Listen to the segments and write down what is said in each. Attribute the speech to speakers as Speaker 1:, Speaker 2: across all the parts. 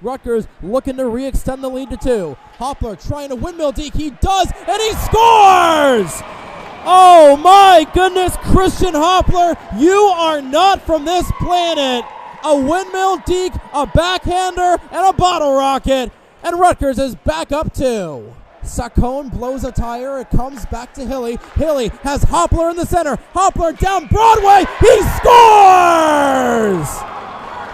Speaker 1: Rutgers looking to re-extend the lead to 2. Hoppler trying to windmill deke. He does, and he scores! Oh my goodness, Christian Hoppler, you are not from this planet. A windmill deke, a backhander, and a bottle rocket. And Rutgers is back up 2. Saccone blows a tire. It comes back to Hilly. Hilly has Hoppler in the center. Hoppler down Broadway. He scores!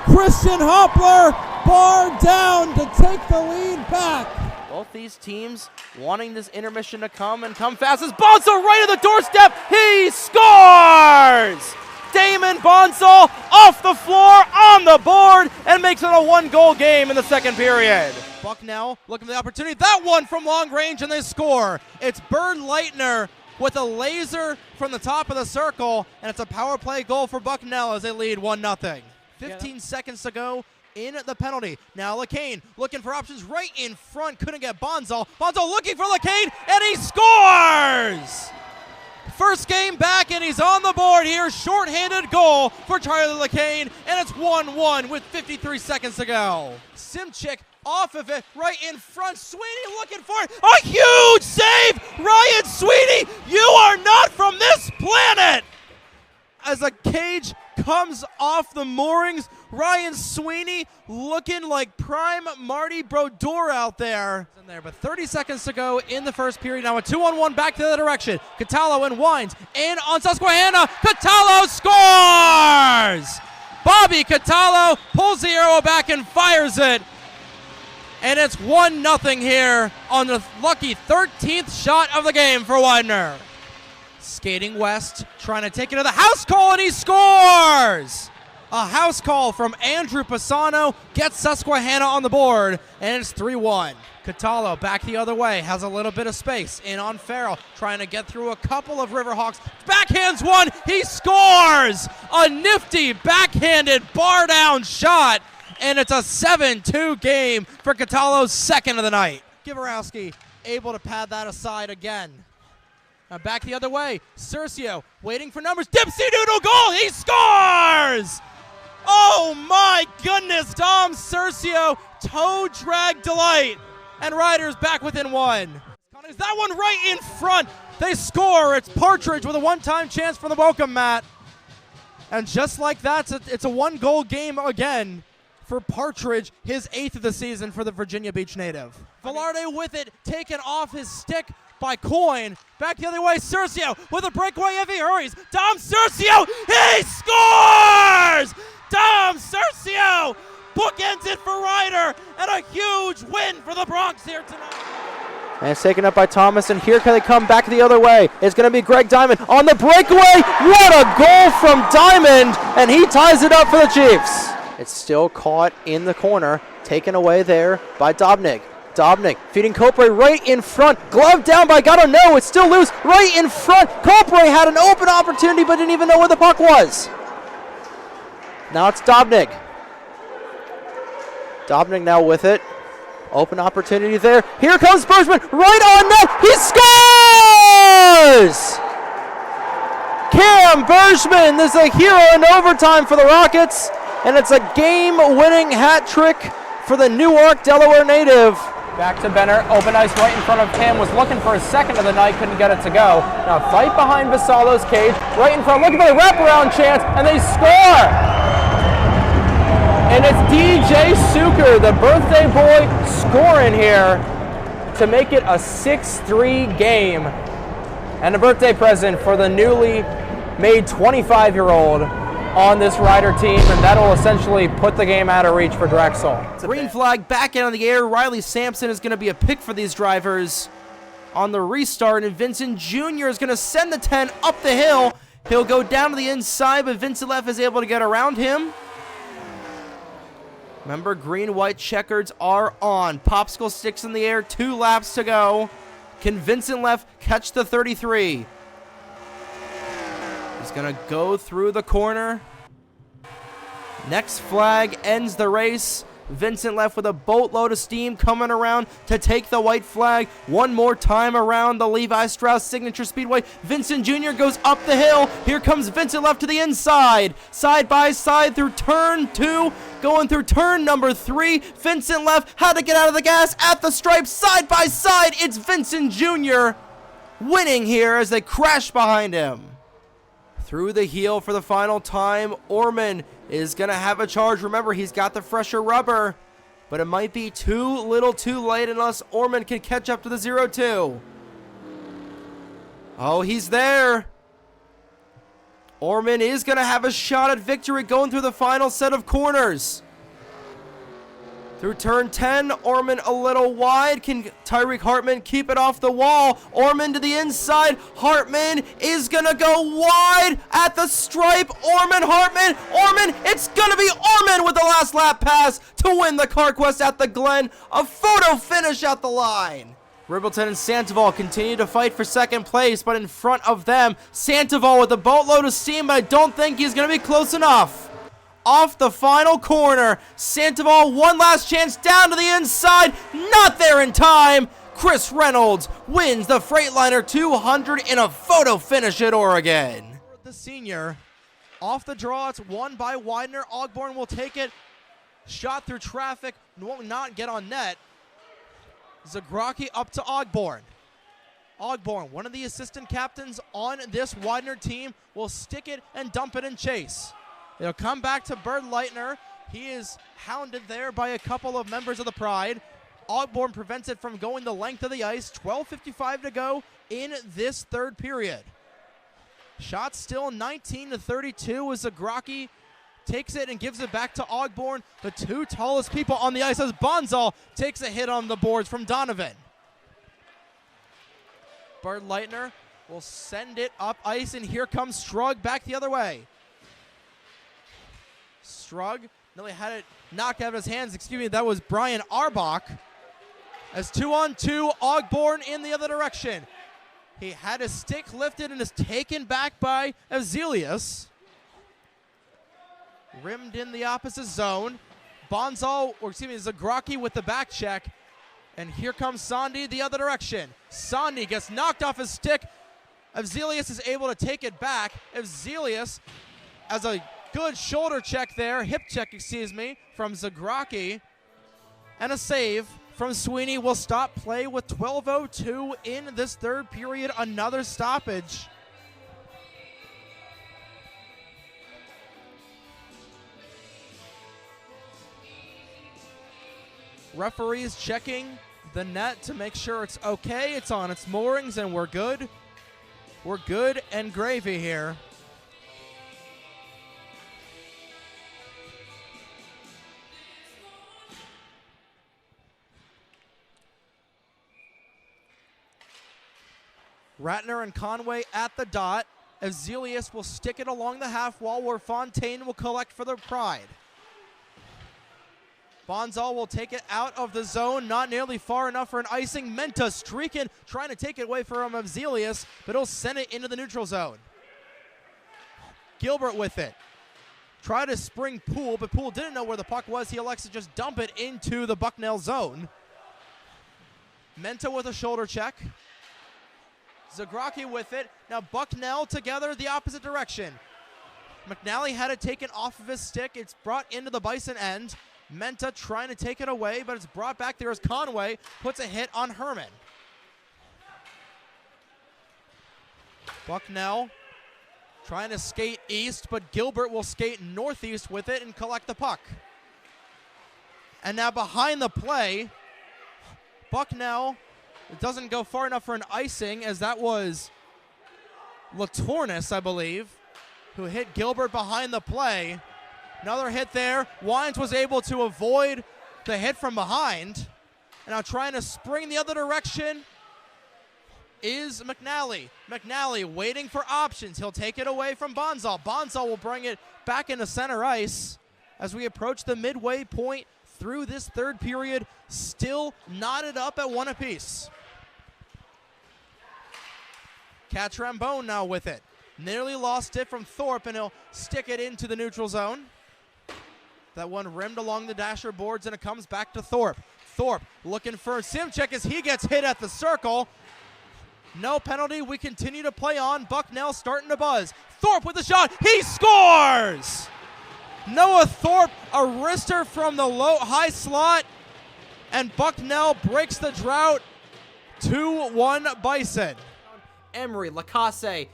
Speaker 1: Christian Hoppler bar down to take the lead back.
Speaker 2: Both these teams wanting this intermission to come and come fast. As Bonsall right at the doorstep. He scores! Damon Bonsall off the floor, on the board, and makes it a 1-goal game in the second period. Bucknell looking for the opportunity. That one from long range, and they score. It's Bird Leitner with a laser from the top of the circle, and it's a power play goal for Bucknell as they lead 1-0. 15 seconds to go in the penalty. Now LeCain looking for options right in front. Couldn't get Bonsall. Bonsall looking for LeCain, and he scores! First game back, and he's on the board here. Short-handed goal for Charlie LeCain, and it's 1-1 with 53 seconds to go. Simchick off of it, right in front. Sweeney looking for it. A huge save! Ryan Sweeney, you are not from this planet! As a cage comes off the moorings, Ryan Sweeney looking like prime Marty Brodeur out there. But 30 seconds to go in the first period. Now a 2-on-1 back to the direction. Catallo and Wines in on Susquehanna. Catallo scores! Bobby Catallo pulls the arrow back and fires it. And it's 1-0 here on the lucky 13th shot of the game for Widener. Skating west, trying to take it to the house call, and he scores! A house call from Andrew Pisano gets Susquehanna on the board, and it's 3-1. Catallo back the other way, has a little bit of space, in on Farrell, trying to get through a couple of Riverhawks. Backhands one, he scores! A nifty backhanded bar-down shot, and it's a 7-2 game for Catallo's second of the night. Giborowski able to pad that aside again. Now back the other way, Cercio waiting for numbers, Dipsy Doodle goal, he scores! Oh my goodness, Dom Cercio, toe drag delight, and Riders back within 1. That one right in front, they score, it's Partridge with a one-time chance for the welcome mat. And just like that, it's a 1-goal game again for Partridge, his 8th of the season for the Virginia Beach native. Velarde with it, taken off his stick by Coyne. Back the other way, Cercio with a breakaway if he hurries. Dom Cercio, he scores! Dom Cercio bookends it for Ryder, and a huge win for the Bronx here tonight. And it's taken up by Thomas, and here can they come back the other way. It's going to be Greg Diamond on the breakaway. What a goal from Diamond, and he ties it up for the Chiefs. It's still caught in the corner, taken away there by Dobnik. Dobnik feeding Copray right in front. Glove down by Gatto. No, it's still loose. Right in front. Copray had an open opportunity but didn't even know where the puck was. Now it's Dobnik. Dobnik now with it. Open opportunity there. Here comes Bergman. Right on net. He scores! Cam Bergman. This is a hero in overtime for the Rockets. And it's a game-winning hat trick for the Newark, Delaware native.
Speaker 3: Back to Benner, open ice right in front of him, was looking for his second of the night, couldn't get it to go. Now fight behind Vasalo's cage, right in front, looking for the wraparound chance, and they score! And it's DJ Suker, the birthday boy, scoring here to make it a 6-3 game. And a birthday present for the newly made 25-year-old on this Rider team, and that'll essentially put the game out of reach for Drexel.
Speaker 2: Green flag back out in the air. Riley Sampson is going to be a pick for these drivers on the restart, and Vincent Jr. is going to send the 10 up the hill. He'll go down to the inside, but Vincent Leff is able to get around him. Remember, green-white checkers are on. Popsicle sticks in the air, 2 laps to go. Can Vincent Leff catch the 33? He's going to go through the corner. Next flag ends the race. Vincent left with a boatload of steam coming around to take the white flag. One more time around the Levi Strauss Signature Speedway. Vincent Jr. goes up the hill. Here comes Vincent left to the inside. Side by side through turn 2. Going through turn number 3. Vincent left, had to get out of the gas at the stripe. Side by side, it's Vincent Jr. winning here as they crash behind him. Through the heel for the final time. Orman is going to have a charge. Remember, he's got the fresher rubber, but it might be too little too late unless Orman can catch up to the 0-2. Oh, he's there. Orman is going to have a shot at victory going through the final set of corners. Through turn 10, Orman a little wide. Can Tyreek Hartman keep it off the wall? Orman to the inside. Hartman is going to go wide at the stripe. Orman, Hartman, Orman. It's going to be Orman with the last lap pass to win the CarQuest at the Glen. A photo finish at the line. Ribbleton and Sandoval continue to fight for second place, but in front of them, Sandoval with a boatload of steam, but I don't think he's going to be close enough. Off the final corner, Sandoval, one last chance down to the inside, not there in time. Chris Reynolds wins the Freightliner 200 in a photo finish at Oregon.
Speaker 1: The senior, off the draw, it's won by Widener. Ogborn will take it, shot through traffic, will not get on net. Zagraki up to Ogborn. Ogborn, one of the assistant captains on this Widener team, will stick it and dump it in chase. It'll come back to Bird Leitner. He is hounded there by a couple of members of the Pride. Ogborn prevents it from going the length of the ice. 12:55 to go in this third period. Shots still 19-32 as Zagraki takes it and gives it back to Ogborn, the two tallest people on the ice, as Bonzal takes a hit on the boards from Donovan. Bird Leitner will send it up ice, and here comes Strug back the other way. Strug nearly had it knocked out of his hands. Excuse me, that was Brian Arbach. As 2-on-2, Ogborn in the other direction. He had his stick lifted and is taken back by Azelius. Rimmed in the opposite zone. Bonzal, or excuse me, Zagraki with the back check. And here comes Sandy the other direction. Sandy gets knocked off his stick. Azelius is able to take it back. Azelius has a good shoulder check there, hip check, excuse me, from Zagraki. And a save from Sweeney will stop play with 12:02 in this third period. Another stoppage. Referees checking the net to make sure it's okay. It's on its moorings and we're good. We're good and gravy here. Ratner and Conway at the dot. Azelius will stick it along the half wall where Fontaine will collect for the Pride. Bonzal will take it out of the zone, not nearly far enough for an icing. Menta streaking, trying to take it away from Azelius, but he'll send it into the neutral zone. Gilbert with it. Try to spring Poole, but Poole didn't know where the puck was. He elects to just dump it into the Bucknell zone. Menta with a shoulder check. Zagraki with it. Now Bucknell together the opposite direction. McNally had it taken off of his stick. It's brought into the Bison end. Menta trying to take it away, but it's brought back there as Conway puts a hit on Herman. Bucknell trying to skate east, but Gilbert will skate northeast with it and collect the puck. And now behind the play, Bucknell, it doesn't go far enough for an icing, as that was Latornis, I believe, who hit Gilbert behind the play. Another hit there. Wines was able to avoid the hit from behind. And now trying to spring the other direction is McNally. McNally waiting for options. He'll take it away from Bonzal. Bonzal will bring it back into center ice as we approach the midway point through this third period. Still knotted up at one apiece. Catrambone now with it. Nearly lost it from Thorpe, and he'll stick it into the neutral zone.
Speaker 2: That one rimmed along the dasher boards, and it comes back to Thorpe. Thorpe looking for Simchek as he gets hit at the circle. No penalty. We continue to play on. Bucknell starting to buzz. Thorpe with the shot. He scores! Noah Thorpe, a wrister from the high slot, and Bucknell breaks the drought. 2-1 Bison.
Speaker 3: Emery, Lacasse,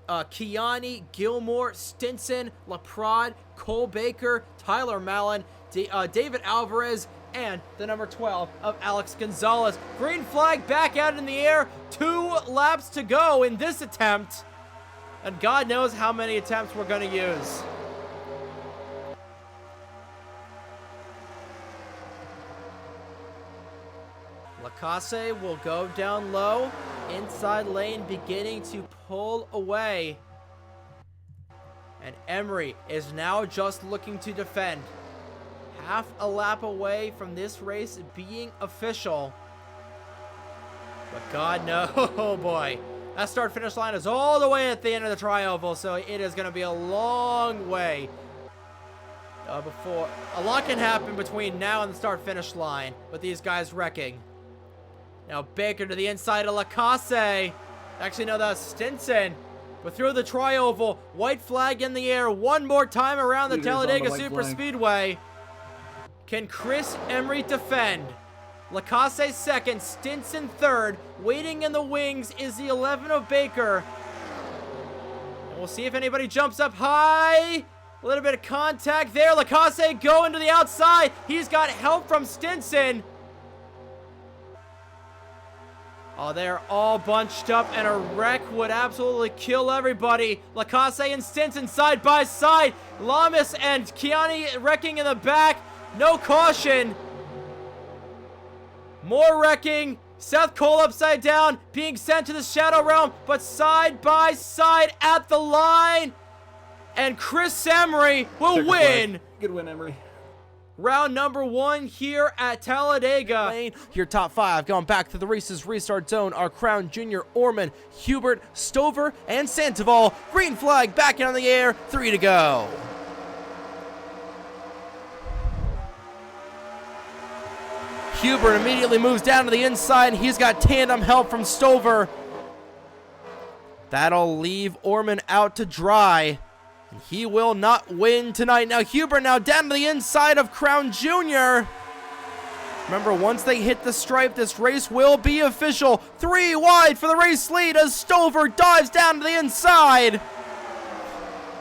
Speaker 3: Kiani, Gilmore, Stinson, LaPrade, Cole Baker, Tyler Mallon, David Alvarez, and the number 12 of Alex Gonzalez. Green flag back out in the air. 2 laps to go in this attempt. And God knows how many attempts we're going to use. Lacasse will go down low. Inside lane beginning to pull away. And Emery is now just looking to defend. Half a lap away from this race being official. But God knows, oh boy. That start-finish line is all the way at the end of the tri-oval, so it is going to be a long way before... A lot can happen between now and the start-finish line with these guys wrecking. Now Baker to the inside of Lacasse. Actually, no, that's Stinson. But through the tri-oval, white flag in the air one more time around the Talladega Superspeedway. Can Chris Emery defend? Lacasse second, Stinson third. Waiting in the wings is the 11 of Baker. And we'll see if anybody jumps up high. A little bit of contact there. Lacasse going to the outside. He's got help from Stinson. Oh, they're all bunched up, and a wreck would absolutely kill everybody. Lacasse and Stinson side by side. Lamas and Kiani wrecking in the back. No caution. More wrecking. Seth Cole upside down, being sent to the Shadow Realm, but side by side at the line. And Chris Emery will win.
Speaker 4: Good win, Emery.
Speaker 3: Round number 1 here at Talladega.
Speaker 2: Your top 5 going back to the race's restart zone are Crown Junior, Orman, Hubert, Stover, and Sandoval. Green flag back in the air, 3 to go. Hubert immediately moves down to the inside. He's got tandem help from Stover. That'll leave Orman out to dry. He will not win tonight. Now Hubert now down to the inside of Crown Junior. Remember, once they hit the stripe, this race will be official. 3 wide for the race lead as Stover dives down to the inside.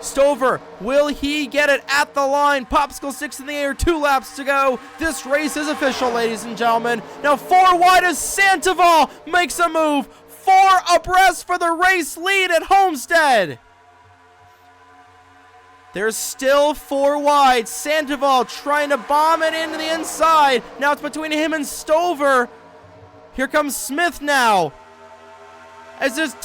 Speaker 2: Stover, will he get it at the line? Popsicle sticks in the air, 2 laps to go. This race is official, ladies and gentlemen. Now 4 wide as Sandoval makes a move. 4 abreast for the race lead at Homestead. There's still 4 wide. Sandoval trying to bomb it into the inside. Now it's between him and Stover. Here comes Smith now. As there's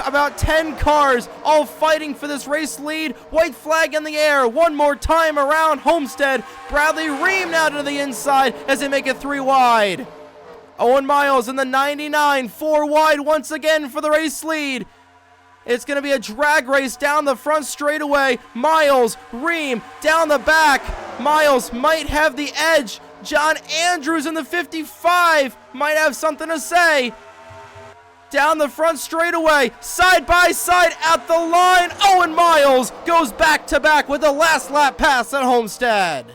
Speaker 2: about 10 cars all fighting for this race lead. White flag in the air. One more time around Homestead. Bradley Ream now to the inside as they make it 3 wide. Owen Miles in the 99. 4 wide once again for the race lead. It's going to be a drag race down the front straightaway. Miles, Ream, down the back. Miles might have the edge. John Andrews in the 55 might have something to say. Down the front straightaway, side by side at the line. Owen Miles goes back to back with the last lap pass at Homestead.